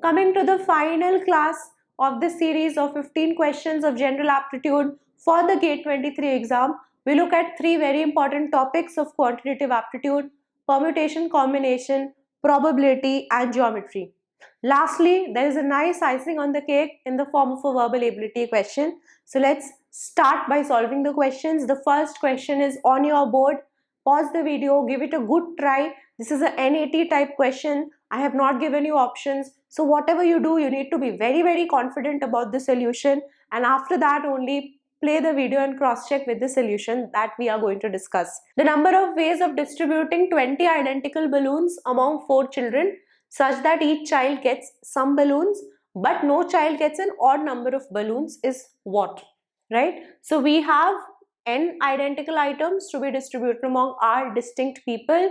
Coming to the final class of this series of 15 questions of general aptitude for the GATE 23 exam, we look at three very important topics of quantitative aptitude: permutation, combination, probability, and geometry. Lastly, there is a nice icing on the cake in the form of a verbal ability question. So let's start by solving the questions. The first question is on your board. Pause the video, give it a good try. This is a NAT type question. I have not given you options. So whatever you do, you need to be very confident about the solution. And after that only play the video and cross-check with the solution that we are going to discuss. The number of ways of distributing 20 identical balloons among 4 children such that each child gets some balloons but no child gets an odd number of balloons is what? Right? So we have n identical items to be distributed among r distinct people,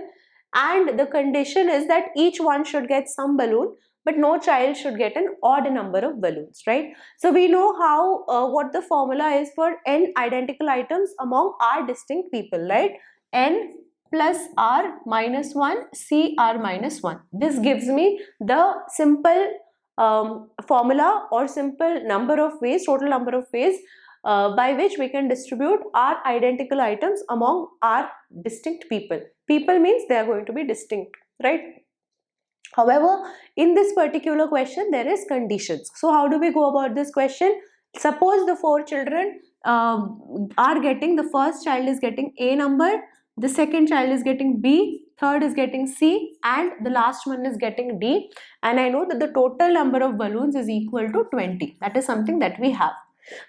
and the condition is that each one should get some balloon but no child should get an odd number of balloons, right? So we know how what the formula is for n identical items among r distinct people, right? N plus r minus 1 c r minus 1. This gives me the simple formula or simple number of ways, total number of ways by which we can distribute our identical items among our distinct people. People means they are going to be distinct, right? However, in this particular question, there is conditions. So how do we go about this question? Suppose the 4 children are getting, the first child is getting A number, the second child is getting B, third is getting C, and the last one is getting D. And I know that the total number of balloons is equal to 20. That is something that we have.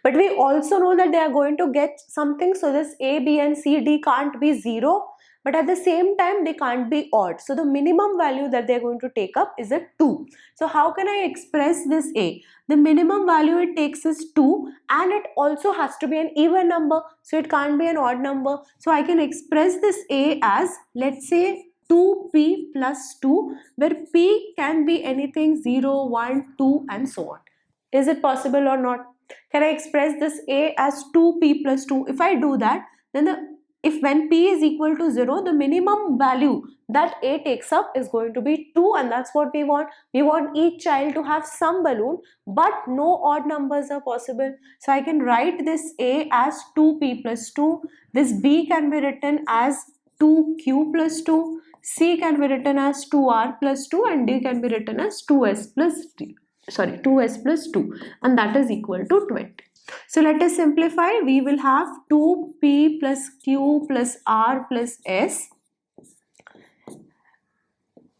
But we also know that they are going to get something, so this A, B and C, D can't be 0, but at the same time they can't be odd. So the minimum value that they are going to take up is a 2. So how can I express this A? The minimum value it takes is 2, and it also has to be an even number, so it can't be an odd number. So I can express this A as, let's say, 2p plus 2, where p can be anything 0, 1, 2 and so on. Is it possible or not? Can I express this A as 2p plus 2? If I do that, then when p is equal to 0, the minimum value that A takes up is going to be 2, and that's what we want. We want each child to have some balloon, but no odd numbers are possible. So I can write this A as 2p plus 2. This B can be written as 2q plus 2. C can be written as 2r plus 2, and D can be written as 2s plus 2, and that is equal to 20. So let us simplify. We will have 2p plus q plus r plus s,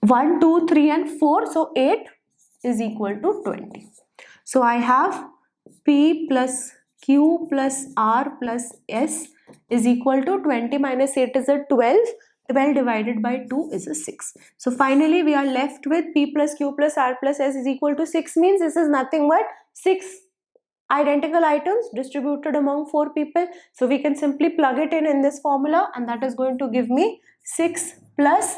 1, 2, 3 and 4. So 8 is equal to 20. So I have p plus q plus r plus s is equal to 20 minus 8 is a 12. 12 divided by 2 is a 6. So finally we are left with p plus q plus r plus s is equal to 6, means this is nothing but 6 identical items distributed among 4 people. So we can simply plug it in this formula, and that is going to give me 6 plus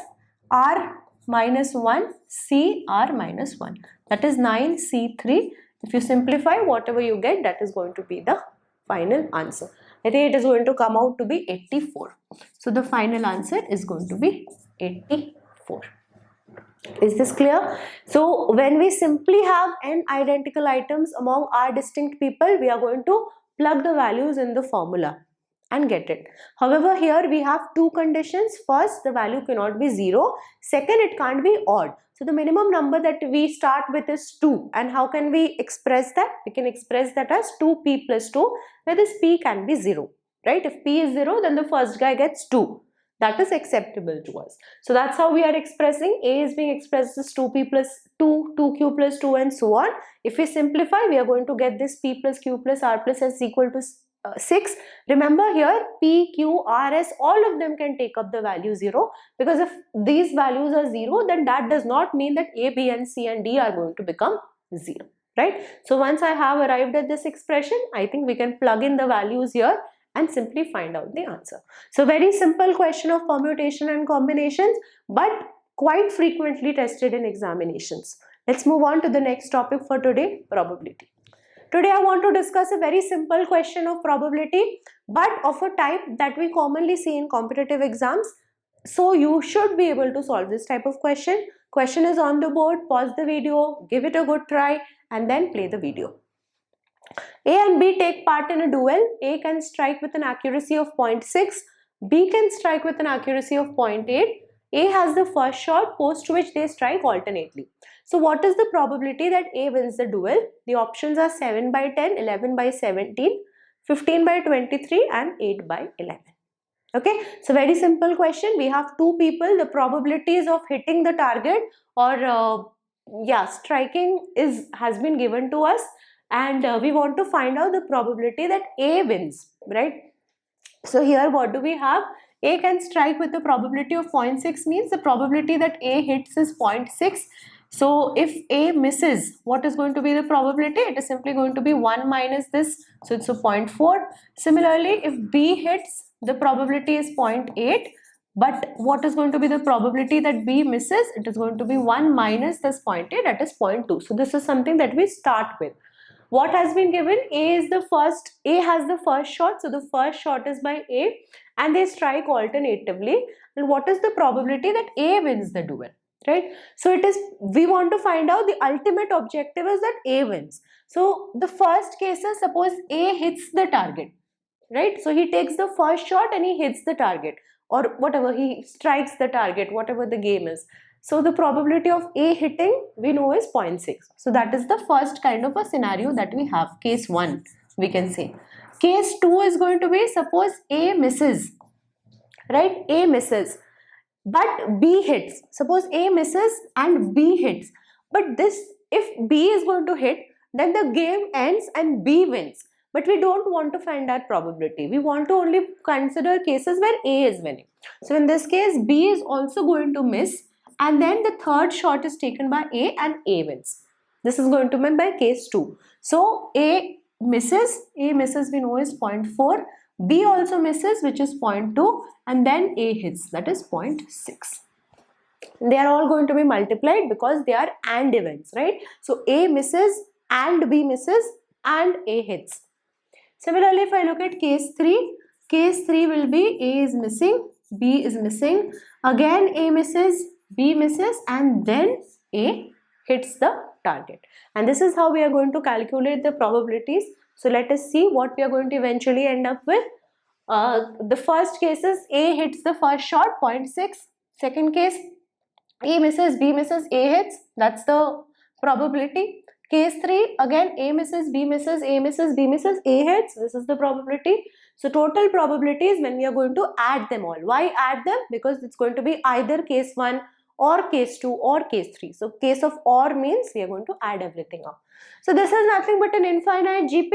r minus 1 c r minus 1. That is 9c3. If you simplify, whatever you get, that is going to be the final answer. I think it is going to come out to be 84. So the final answer is going to be 84. Is this clear? So when we simply have n identical items among r distinct people, we are going to plug the values in the formula and get it. However, here we have two conditions. First, the value cannot be 0. Second, it can't be odd. So the minimum number that we start with is 2. And how can we express that? We can express that as 2p plus 2, where this p can be 0. Right? If p is 0, then the first guy gets 2. That is acceptable to us. So that's how we are expressing. A is being expressed as 2p plus 2, 2q plus 2 and so on. If we simplify, we are going to get this p plus q plus r plus s equal to 6. Remember here, p, q, r, s, all of them can take up the value 0, because if these values are 0, then that does not mean that a, b and c and d are going to become 0, right? So once I have arrived at this expression, I think we can plug in the values here and simply find out the answer. So very simple question of permutation and combinations, but quite frequently tested in examinations. Let's move on to the next topic for today, probability. Today I want to discuss a very simple question of probability, but of a type that we commonly see in competitive exams. So you should be able to solve this type of question. Question is on the board. Pause the video, give it a good try, and then play the video. A and B take part in a duel. A can strike with an accuracy of 0.6. B can strike with an accuracy of 0.8. A has the first shot, post which they strike alternately. So what is the probability that A wins the duel? The options are 7 by 10, 11 by 17, 15 by 23 and 8 by 11. Okay, so very simple question. We have two people. The probabilities of hitting the target or striking has been given to us, and we want to find out the probability that A wins, right? So here what do we have? A can strike with a probability of 0.6, means the probability that A hits is 0.6. So if A misses, what is going to be the probability? It is simply going to be 1 minus this, so it's a 0.4. Similarly, if B hits, the probability is 0.8. But what is going to be the probability that B misses? It is going to be 1 minus this 0.8, that is 0.2. So this is something that we start with. What has been given? A has the first shot, so the first shot is by A and they strike alternatively. And what is the probability that A wins the duel, right? So we want to find out, the ultimate objective is that A wins. So the first case is, suppose A hits the target, right? So he takes the first shot and he hits the target, or whatever, he strikes the target, whatever the game is. So the probability of A hitting, we know, is 0.6. So that is the first kind of a scenario that we have. Case 1, we can say. Case 2 is going to be, suppose A misses, right? A misses, but B hits. Suppose A misses and B hits. But if B is going to hit, then the game ends and B wins. But we don't want to find that probability. We want to only consider cases where A is winning. So in this case, B is also going to miss, and then the third shot is taken by A and A wins. This is going to be by case 2. So A misses, we know is 0.4. B also misses, which is 0.2, and then A hits, that is 0.6. They are all going to be multiplied because they are AND events, right? So A misses and B misses and A hits. Similarly, if I look at case 3 will be A is missing, B is missing, again A misses, B misses, and then A hits the target. And this is how we are going to calculate the probabilities. So let us see what we are going to eventually end up with. The first case is A hits the first shot, 0.6. Second case, A misses, B misses, A hits. That's the probability. Case 3, again A misses, B misses, A misses, B misses, A hits. This is the probability. So total probabilities when we are going to add them all. Why add them? Because it's going to be either case 1 or case 2 or case 3. So case of OR means we are going to add everything up. So this is nothing but an infinite GP.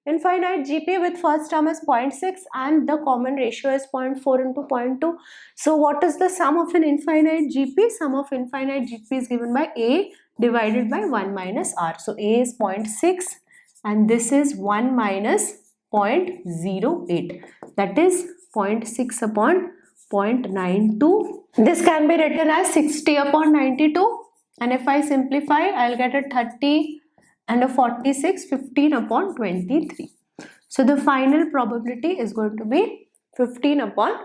Infinite GP with first term is 0.6 and the common ratio is 0.4 into 0.2. So what is the sum of an infinite GP? Sum of infinite GP is given by A divided by 1 minus R. So A is 0.6 and this is 1 minus 0.08. That is 0.6 upon 0.92. This can be written as 60 upon 92. And if I simplify, I'll get a 30 and a 46, 15 upon 23. So the final probability is going to be 15 upon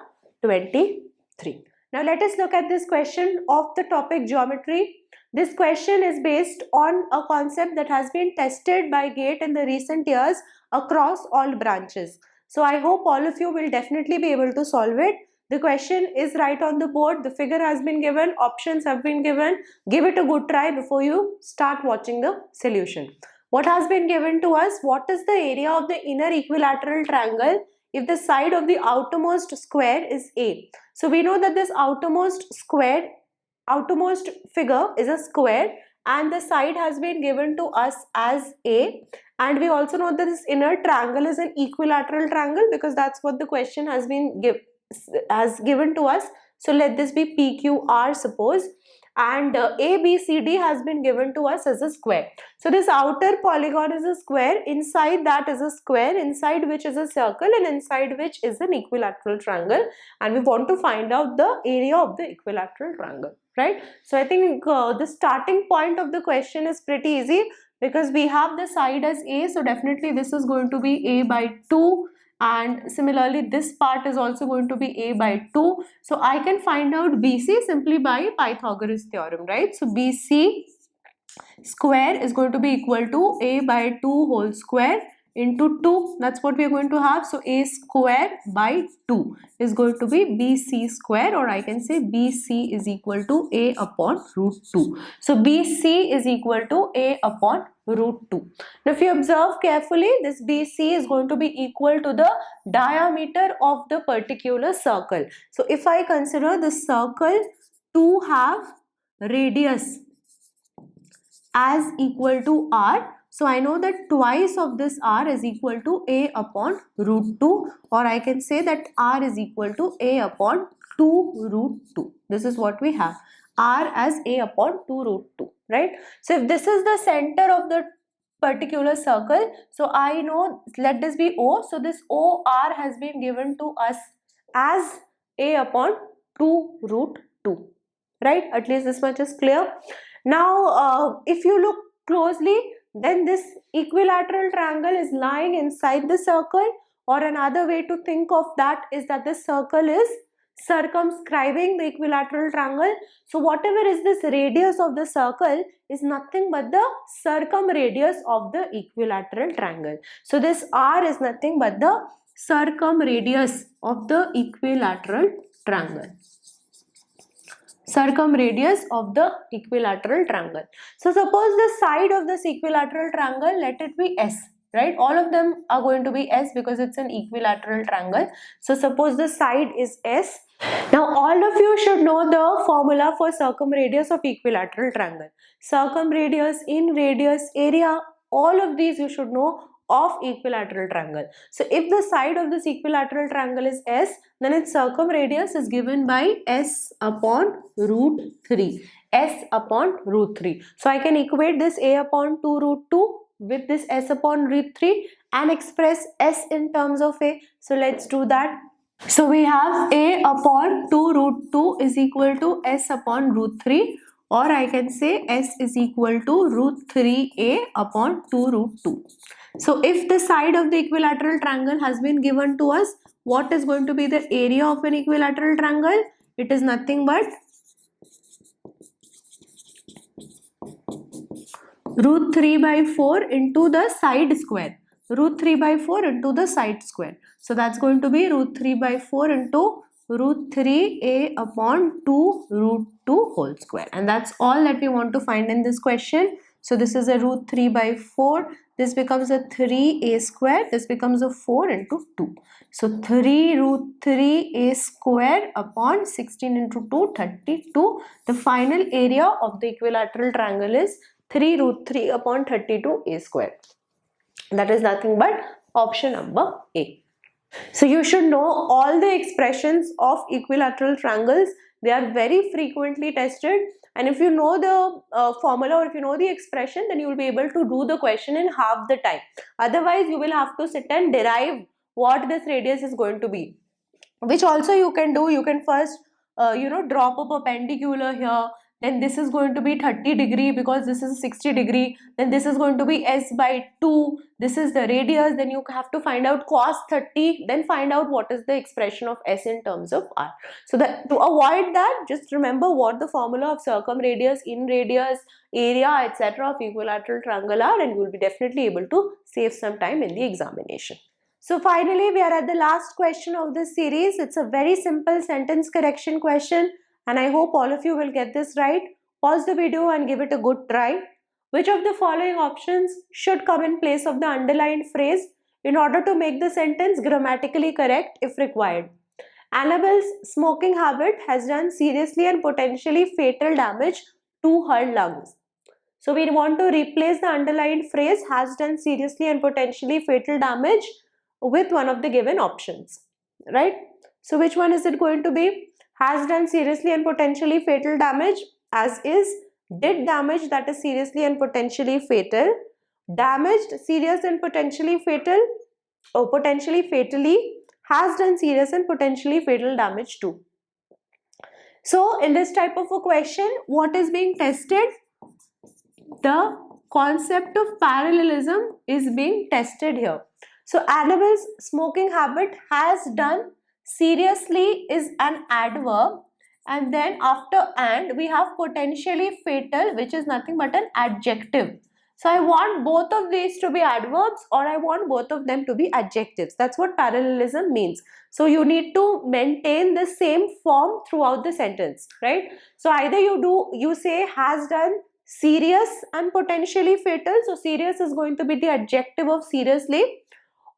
23. Now let us look at this question of the topic geometry. This question is based on a concept that has been tested by GATE in the recent years across all branches. So I hope all of you will definitely be able to solve it. The question is right on the board. The figure has been given, options have been given. Give it a good try before you start watching the solution. What has been given to us? What is the area of the inner equilateral triangle if the side of the outermost square is A? So we know that this outermost figure is a square and the side has been given to us as A, and we also know that this inner triangle is an equilateral triangle because that's what the question has been given to us. So let this be PQR, suppose, and ABCD has been given to us as a square. So this outer polygon is a square, inside that is a square, inside which is a circle, and inside which is an equilateral triangle, and we want to find out the area of the equilateral triangle, right? So I think the starting point of the question is pretty easy because we have the side as A, so definitely this is going to be A by 2, and similarly this part is also going to be a by 2. So I can find out BC simply by Pythagoras theorem, right? So BC square is going to be equal to a by 2 whole square into 2. That's what we are going to have. So a square by 2 is going to be BC square, or I can say BC is equal to a upon root 2. So BC is equal to a upon root 2. Now if you observe carefully, this BC is going to be equal to the diameter of the particular circle. So if I consider the circle to have radius as equal to r, so I know that twice of this r is equal to a upon root 2, or I can say that r is equal to a upon 2 root 2. This is what we have, r as a upon 2 root 2, right? So if this is the center of the particular circle, so I know, let this be O, so this OR has been given to us as a upon 2 root 2, right? At least this much is clear. Now if you look closely, then this equilateral triangle is lying inside the circle, or another way to think of that is that the circle is circumscribing the equilateral triangle. So whatever is this radius of the circle is nothing but the circumradius of the equilateral triangle. So this r is nothing but the circumradius of the equilateral triangle. Circumradius of the equilateral triangle. So suppose the side of this equilateral triangle, let it be S, right? All of them are going to be S because it's an equilateral triangle. So suppose the side is S. Now all of you should know the formula for circumradius of equilateral triangle. Circumradius, in radius, area, all of these you should know of equilateral triangle. So if the side of this equilateral triangle is S, then its circumradius is given by S upon root 3. S upon root 3. So I can equate this a upon 2 root 2 with this S upon root 3 and express S in terms of a. So let's do that. So we have a upon 2 root 2 is equal to S upon root 3, or I can say S is equal to root 3a upon 2 root 2. So if the side of the equilateral triangle has been given to us, what is going to be the area of an equilateral triangle? It is nothing but root 3 by 4 into the side square. Root 3 by 4 into the side square. So that's going to be root 3 by 4 into root 3a upon 2 root 2 whole square. And that's all that we want to find in this question. So this is a root 3 by 4. This becomes a 3a square. This becomes a 4 into 2. So 3 root 3a square upon 16 into 2, 32. The final area of the equilateral triangle is 3 root 3 upon 32a square. That is nothing but option number A. So you should know all the expressions of equilateral triangles. They are very frequently tested, and if you know the formula or if you know the expression, then you will be able to do the question in half the time. Otherwise you will have to sit and derive what this radius is going to be, which also you can do. You can first drop a perpendicular here, then this is going to be 30 degree because this is 60 degree, then this is going to be S by 2, this is the radius, then you have to find out cos 30, then find out what is the expression of S in terms of R. So that to avoid that, just remember what the formula of circumradius, in radius, area, etc. of equilateral triangle are, and you will be definitely able to save some time in the examination. So finally, we are at the last question of this series. It's a very simple sentence correction question, and I hope all of you will get this right. Pause the video and give it a good try. Which of the following options should come in place of the underlined phrase in order to make the sentence grammatically correct if required? Annabelle's smoking habit has done seriously and potentially fatal damage to her lungs. So we want to replace the underlined phrase has done seriously and potentially fatal damage with one of the given options, right? So which one is it going to be? Has done seriously and potentially fatal damage, as is, did damage that is seriously and potentially fatal, damaged serious and potentially fatal, or potentially fatally, has done serious and potentially fatal damage too. So in this type of a question, what is being tested? The concept of parallelism is being tested here. So Annabelle's smoking habit has done seriously is an adverb, and then after and we have potentially fatal, which is nothing but an adjective. So I want both of these to be adverbs, or I want both of them to be adjectives. That's what parallelism means. So you need to maintain the same form throughout the sentence, right? So either you say has done serious and potentially fatal. So serious is going to be the adjective of seriously,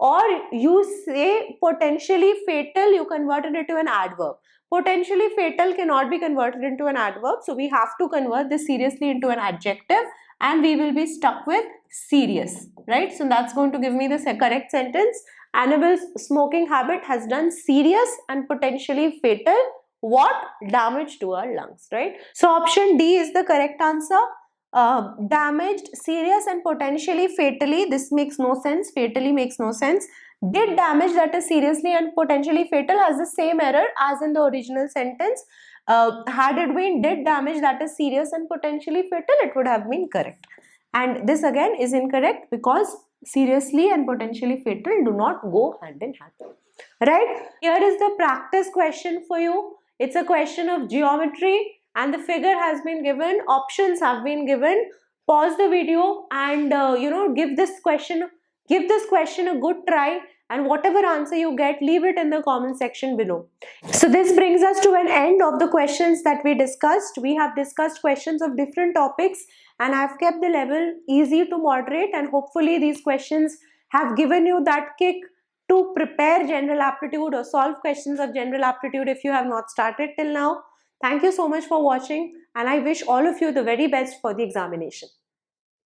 or you say potentially fatal, you convert it into an adverb. Potentially fatal cannot be converted into an adverb, so we have to convert this seriously into an adjective, and we will be stuck with serious, right? So that's going to give me the correct sentence. Annabelle's smoking habit has done serious and potentially fatal what? Damage to our lungs, right? So option D is the correct answer. Damaged, serious and potentially fatally, this makes no sense, fatally makes no sense. Did damage, that is seriously and potentially fatal, has the same error as in the original sentence. Had it been did damage, that is serious and potentially fatal, it would have been correct. And this again is incorrect because seriously and potentially fatal do not go hand in hand. Right? Here is the practice question for you. It's a question of geometry and the figure has been given, options have been given. Pause the video and give this question a good try, and whatever answer you get, leave it in the comment section below. So this brings us to an end of the questions that we discussed. We have discussed questions of different topics and I've kept the level easy to moderate, and hopefully these questions have given you that kick to prepare general aptitude or solve questions of general aptitude if you have not started till now. Thank you so much for watching, and I wish all of you the very best for the examination.